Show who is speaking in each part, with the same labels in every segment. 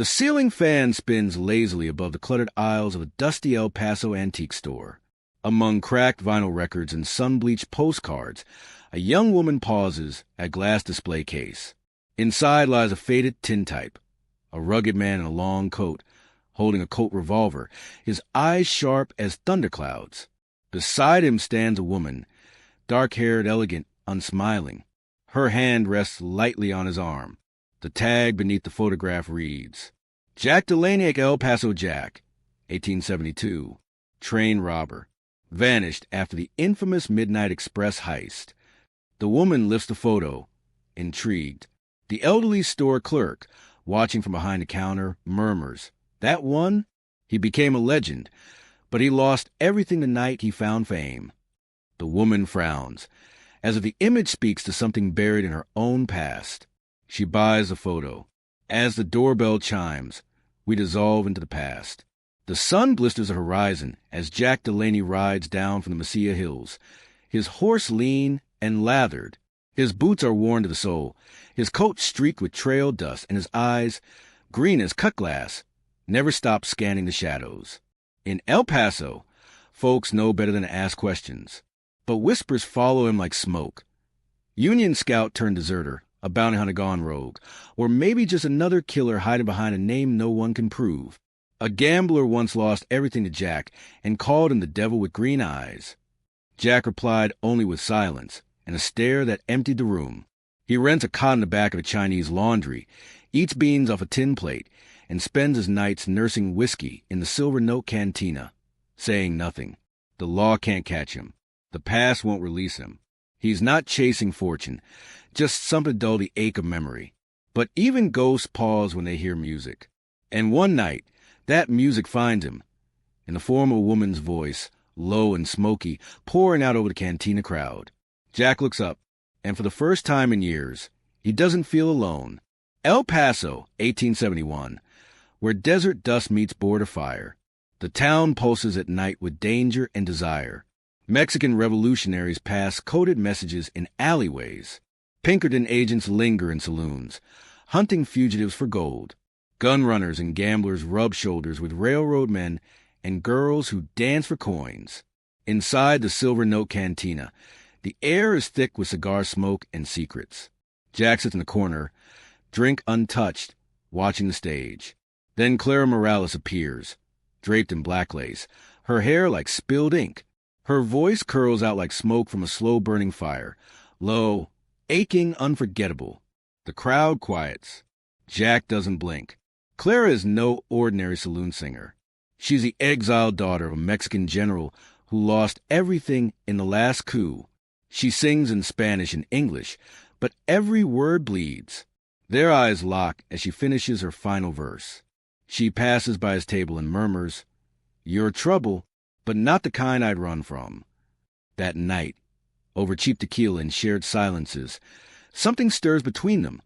Speaker 1: The ceiling fan spins lazily above the cluttered aisles of a dusty El Paso antique store. Among cracked vinyl records and sun-bleached postcards, a young woman pauses at a glass display case. Inside lies a faded tintype, a rugged man in a long coat, holding a Colt revolver, his eyes sharp as thunderclouds. Beside him stands a woman, dark-haired, elegant, unsmiling. Her hand rests lightly on his arm. The tag beneath the photograph reads, Jack Delaney at El Paso Jack, 1872, train robber, vanished after the infamous Midnight Express heist. The woman lifts the photo, intrigued. The elderly store clerk, watching from behind the counter, murmurs, That one? He became a legend, but he lost everything the night he found fame. The woman frowns, as if the image speaks to something buried in her own past. She buys the photo. As the doorbell chimes, we dissolve into the past. The sun blisters the horizon as Jack Delaney rides down from the Mesilla Hills, his horse lean and lathered. His boots are worn to the sole, his coat streaked with trail dust, and his eyes, green as cut glass, never stop scanning the shadows. In El Paso, folks know better than to ask questions, but whispers follow him like smoke. Union scout turned deserter, a bounty hunter gone rogue, or maybe just another killer hiding behind a name no one can prove. A gambler once lost everything to Jack and called him the devil with green eyes. Jack replied only with silence and a stare that emptied the room. He rents a cot in the back of a Chinese laundry, eats beans off a tin plate, and spends his nights nursing whiskey in the Silver Note Cantina, saying nothing. The law can't catch him. The past won't release him. He's not chasing fortune, just something to dull the ache of memory. But even ghosts pause when they hear music. And one night, that music finds him, in the form of a woman's voice, low and smoky, pouring out over the cantina crowd. Jack looks up, and for the first time in years, he doesn't feel alone. El Paso, 1871, where desert dust meets border fire. The town pulses at night with danger and desire. Mexican revolutionaries pass coded messages in alleyways. Pinkerton agents linger in saloons, hunting fugitives for gold. Gun runners and gamblers rub shoulders with railroad men and girls who dance for coins. Inside the Silver Note Cantina, the air is thick with cigar smoke and secrets. Jack sits in the corner, drink untouched, watching the stage. Then Clara Morales appears, draped in black lace, her hair like spilled ink. Her voice curls out like smoke from a slow-burning fire, low, aching, unforgettable. The crowd quiets. Jack doesn't blink. Clara is no ordinary saloon singer. She's the exiled daughter of a Mexican general who lost everything in the last coup. She sings in Spanish and English, but every word bleeds. Their eyes lock as she finishes her final verse. She passes by his table and murmurs, "You're trouble, but not the kind I'd run from." That night, over cheap tequila and shared silences, something stirs between them,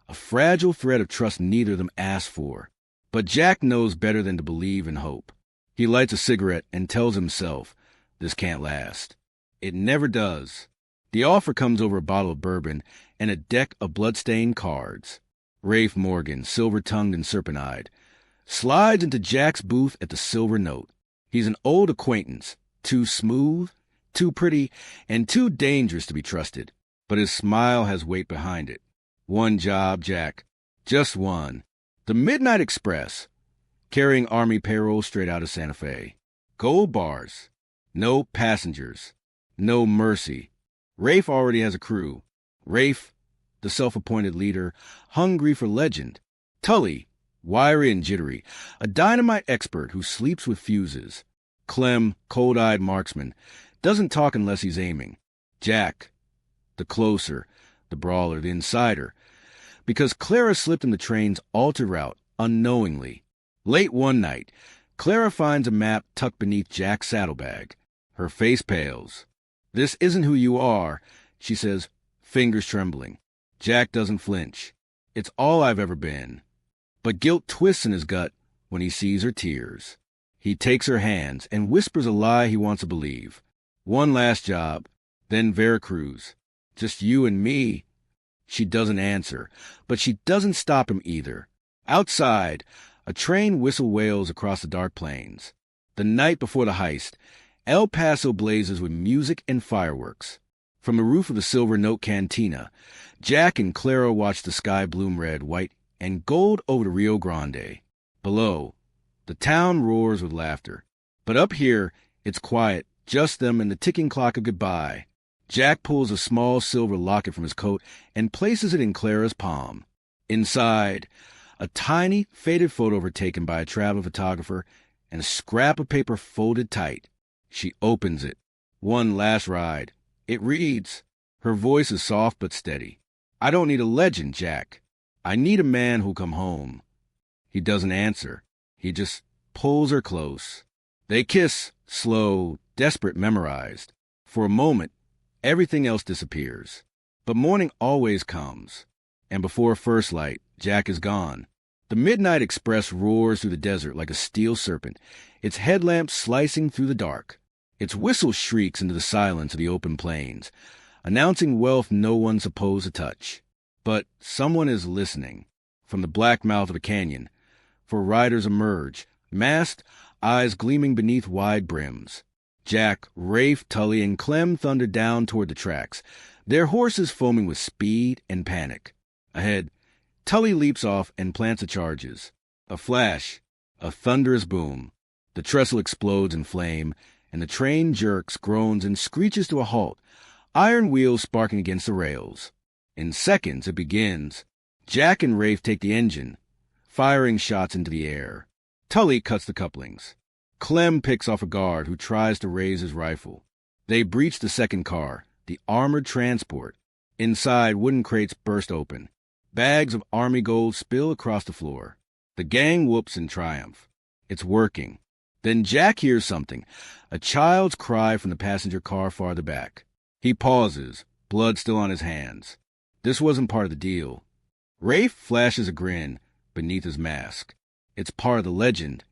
Speaker 1: a fragile thread of trust neither of them asked for. But Jack knows better than to believe in hope. He lights a cigarette and tells himself, this can't last. It never does. The offer comes over a bottle of bourbon and a deck of blood-stained cards. Rafe Morgan, silver-tongued and serpent-eyed, slides into Jack's booth at the Silver Note. He's an old acquaintance, too smooth, too pretty, and too dangerous to be trusted. But his smile has weight behind it. One job, Jack. Just one. The Midnight Express, carrying Army payroll straight out of Santa Fe. Gold bars. No passengers. No mercy. Rafe already has a crew. Rafe, the self-appointed leader, hungry for legend. Tully, wiry and jittery, a dynamite expert who sleeps with fuses. Clem, cold-eyed marksman, doesn't talk unless he's aiming. Jack, the closer, the brawler, the insider, because Clara slipped him the train's altered route unknowingly. Late one night, Clara finds a map tucked beneath Jack's saddlebag. Her face pales. "This isn't who you are," she says, fingers trembling. Jack doesn't flinch. "It's all I've ever been." But guilt twists in his gut when he sees her tears. He takes her hands and whispers a lie he wants to believe. "One last job, then Veracruz. Just you and me." She doesn't answer, but she doesn't stop him either. Outside, a train whistle wails across the dark plains. The night before the heist, El Paso blazes with music and fireworks. From the roof of the Silver Note Cantina, Jack and Clara watch the sky bloom red, white, and gold over the Rio Grande. Below, the town roars with laughter. But up here, it's quiet, just them and the ticking clock of goodbye. Jack pulls a small silver locket from his coat and places it in Clara's palm. Inside, a tiny, faded photo of her taken by a travel photographer and a scrap of paper folded tight. She opens it. One last ride. It reads. Her voice is soft but steady. I don't need a legend, Jack. I need a man who'll come home. He doesn't answer. He just pulls her close. They kiss, slow, desperate, memorized. For a moment, everything else disappears. But morning always comes. And before first light, Jack is gone. The Midnight Express roars through the desert like a steel serpent, its headlamps slicing through the dark. Its whistle shrieks into the silence of the open plains, announcing wealth no one's supposed to touch. But someone is listening. From the black mouth of a canyon, for riders emerge, masked, eyes gleaming beneath wide brims. Jack, Rafe, Tully, and Clem thunder down toward the tracks, their horses foaming with speed and panic. Ahead, Tully leaps off and plants the charges. A flash, a thunderous boom. The trestle explodes in flame, and the train jerks, groans, and screeches to a halt, iron wheels sparking against the rails. In seconds, it begins. Jack and Rafe take the engine, firing shots into the air. Tully cuts the couplings. Clem picks off a guard who tries to raise his rifle. They breach the second car, the armored transport. Inside, wooden crates burst open. Bags of army gold spill across the floor. The gang whoops in triumph. It's working. Then Jack hears something, a child's cry from the passenger car farther back. He pauses, blood still on his hands. This wasn't part of the deal. Rafe flashes a grin beneath his mask. It's part of the legend.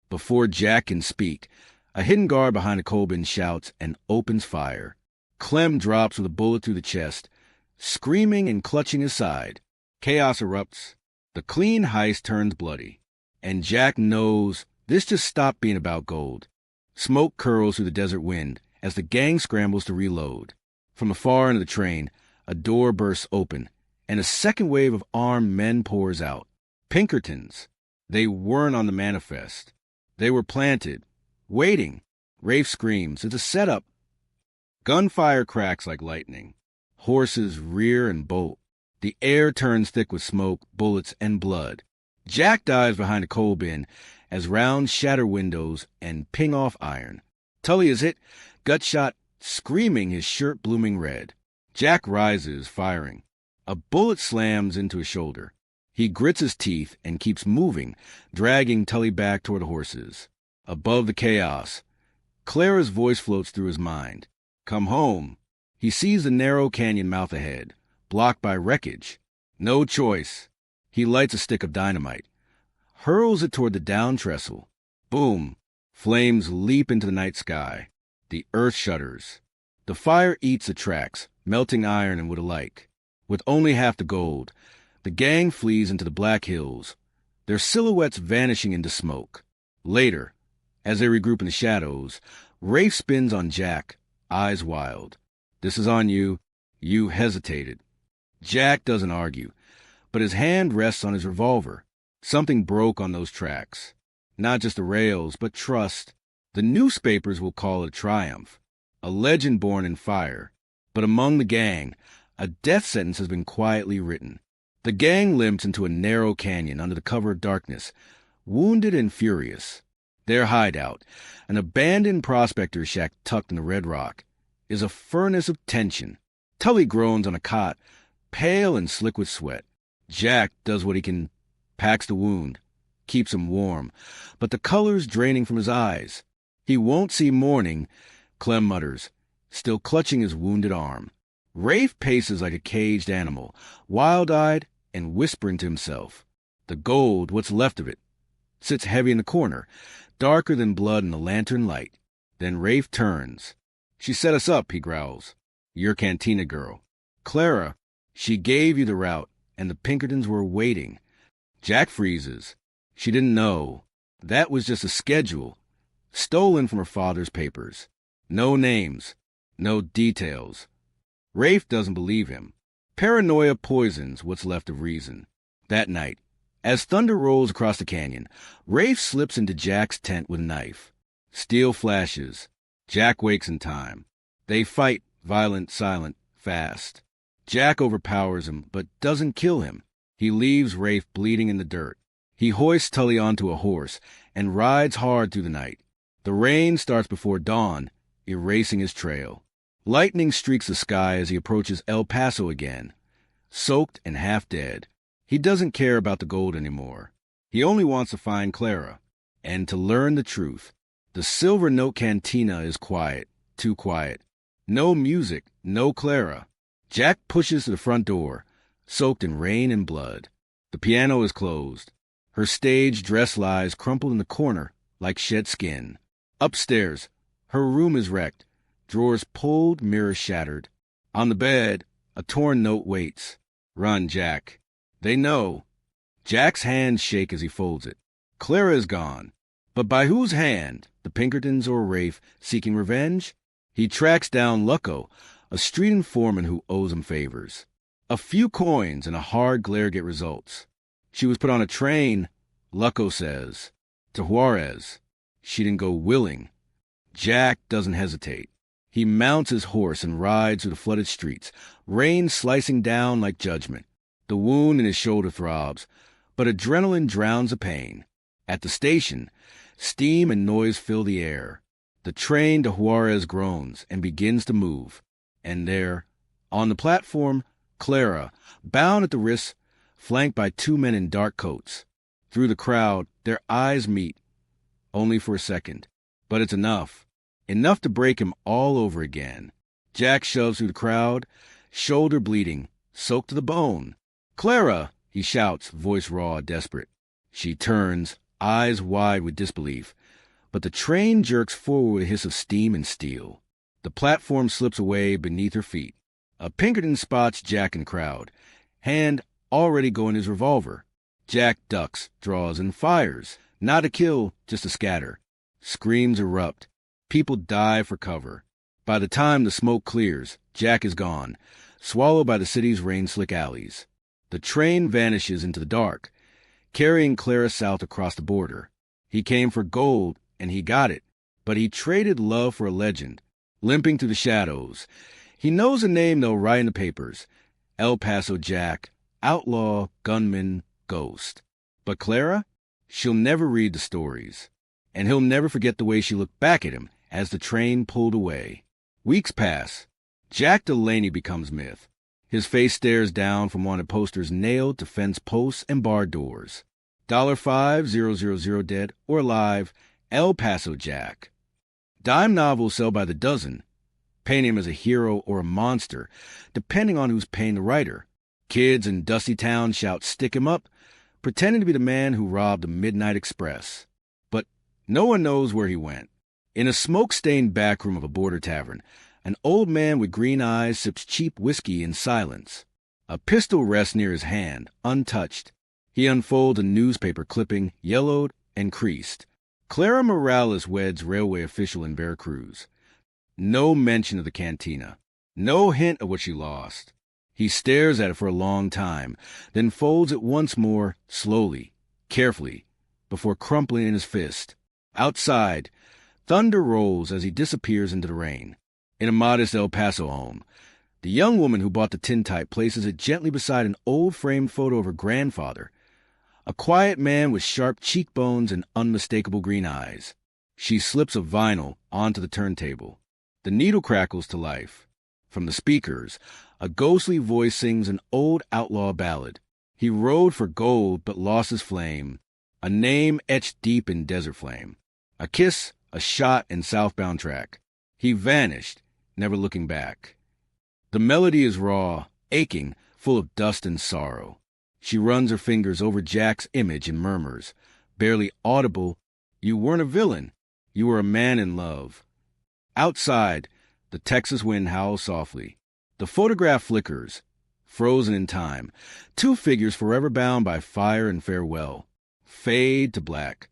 Speaker 1: Before Jack can speak, a hidden guard behind a coal bin shouts and opens fire. Clem drops with a bullet through the chest, screaming and clutching his side. Chaos erupts. The clean heist turns bloody. And Jack knows this just stopped being about gold. Smoke curls through the desert wind as the gang scrambles to reload. From the far end of the train, a door bursts open, and a second wave of armed men pours out. Pinkertons. They weren't on the manifest. They were planted, waiting. Rafe screams. It's a setup. Gunfire cracks like lightning. Horses rear and bolt. The air turns thick with smoke, bullets, and blood. Jack dives behind a coal bin as rounds shatter windows and ping off iron. Tully is hit, gut shot, screaming, his shirt blooming red. Jack rises, firing. A bullet slams into his shoulder. He grits his teeth and keeps moving, dragging Tully back toward the horses. Above the chaos, Clara's voice floats through his mind. Come home. He sees the narrow canyon mouth ahead, blocked by wreckage. No choice. He lights a stick of dynamite, hurls it toward the down trestle. Boom! Flames leap into the night sky. The earth shudders. The fire eats the tracks, melting iron and wood alike. With only half the gold, the gang flees into the Black Hills, their silhouettes vanishing into smoke. Later, as they regroup in the shadows, Rafe spins on Jack, eyes wild. This is on you. You hesitated. Jack doesn't argue, but his hand rests on his revolver. Something broke on those tracks. Not just the rails, but trust. The newspapers will call it a triumph, a legend born in fire. But among the gang, a death sentence has been quietly written. The gang limps into a narrow canyon under the cover of darkness, wounded and furious. Their hideout, an abandoned prospector's shack tucked in the red rock, is a furnace of tension. Tully groans on a cot, pale and slick with sweat. Jack does what he can, packs the wound, keeps him warm, but the color's draining from his eyes. He won't see morning, Clem mutters, still clutching his wounded arm. Rafe paces like a caged animal, wild-eyed and whispering to himself. The gold, what's left of it, sits heavy in the corner, darker than blood in the lantern light. Then Rafe turns. She set us up, he growls. Your cantina girl. Clara, she gave you the route, and the Pinkertons were waiting. Jack freezes. She didn't know. That was just a schedule, stolen from her father's papers. No names, no details. Rafe doesn't believe him. Paranoia poisons what's left of reason. That night, as thunder rolls across the canyon, Rafe slips into Jack's tent with a knife. Steel flashes. Jack wakes in time. They fight, violent, silent, fast. Jack overpowers him, but doesn't kill him. He leaves Rafe bleeding in the dirt. He hoists Tully onto a horse and rides hard through the night. The rain starts before dawn, erasing his trail. Lightning streaks the sky as he approaches El Paso again. Soaked and half dead, he doesn't care about the gold anymore. He only wants to find Clara and to learn the truth. The Silver Note Cantina is quiet, too quiet. No music, no Clara. Jack pushes to the front door, soaked in rain and blood. The piano is closed. Her stage dress lies crumpled in the corner like shed skin. Upstairs, her room is wrecked. Drawers pulled, mirrors shattered. On the bed, a torn note waits. Run, Jack. They know. Jack's hands shake as he folds it. Clara is gone. But by whose hand? The Pinkertons or Rafe seeking revenge? He tracks down Lucco, a street informant who owes him favors. A few coins and a hard glare get results. She was put on a train, Lucco says, to Juarez. She didn't go willing. Jack doesn't hesitate. He mounts his horse and rides through the flooded streets, rain slicing down like judgment. The wound in his shoulder throbs, but adrenaline drowns the pain. At the station, steam and noise fill the air. The train to Juarez groans and begins to move. And there, on the platform, Clara, bound at the wrists, flanked by two men in dark coats. Through the crowd, their eyes meet. Only for a second. But it's enough. Enough to break him all over again. Jack shoves through the crowd, shoulder bleeding, soaked to the bone. "Clara!" he shouts, voice raw, desperate. She turns, eyes wide with disbelief. But the train jerks forward with a hiss of steam and steel. The platform slips away beneath her feet. A Pinkerton spots Jack in the crowd, hand already going his revolver. Jack ducks, draws, and fires. Not a kill, just a scatter. Screams erupt. People dive for cover. By the time the smoke clears, Jack is gone, swallowed by the city's rain-slick alleys. The train vanishes into the dark, carrying Clara south across the border. He came for gold, and he got it, but he traded love for a legend. Limping through the shadows, he knows a name they'll write in the papers: El Paso Jack, outlaw, gunman, ghost. But Clara? She'll never read the stories, and he'll never forget the way she looked back at him as the train pulled away. Weeks pass. Jack Delaney becomes myth. His face stares down from wanted posters nailed to fence posts and bar doors. $5,000 dead or alive, El Paso Jack. Dime novels sell by the dozen, paint him as a hero or a monster, depending on who's paying the writer. Kids in dusty towns shout "stick him up," pretending to be the man who robbed the Midnight Express. But no one knows where he went. In a smoke-stained back room of a border tavern, an old man with green eyes sips cheap whiskey in silence. A pistol rests near his hand, untouched. He unfolds a newspaper clipping, yellowed and creased. Clara Morales weds railway official in Veracruz. No mention of the cantina. No hint of what she lost. He stares at it for a long time, then folds it once more, slowly, carefully, before crumpling in his fist. Outside, thunder rolls as he disappears into the rain. In a modest El Paso home, the young woman who bought the tintype places it gently beside an old framed photo of her grandfather, a quiet man with sharp cheekbones and unmistakable green eyes. She slips a vinyl onto the turntable. The needle crackles to life. From the speakers, a ghostly voice sings an old outlaw ballad. He rode for gold but lost his flame, a name etched deep in desert flame. A kiss, a shot in southbound track. He vanished, never looking back. The melody is raw, aching, full of dust and sorrow. She runs her fingers over Jack's image and murmurs, barely audible, "You weren't a villain. You were a man in love." Outside, the Texas wind howls softly. The photograph flickers, frozen in time. Two figures forever bound by fire and farewell. Fade to black.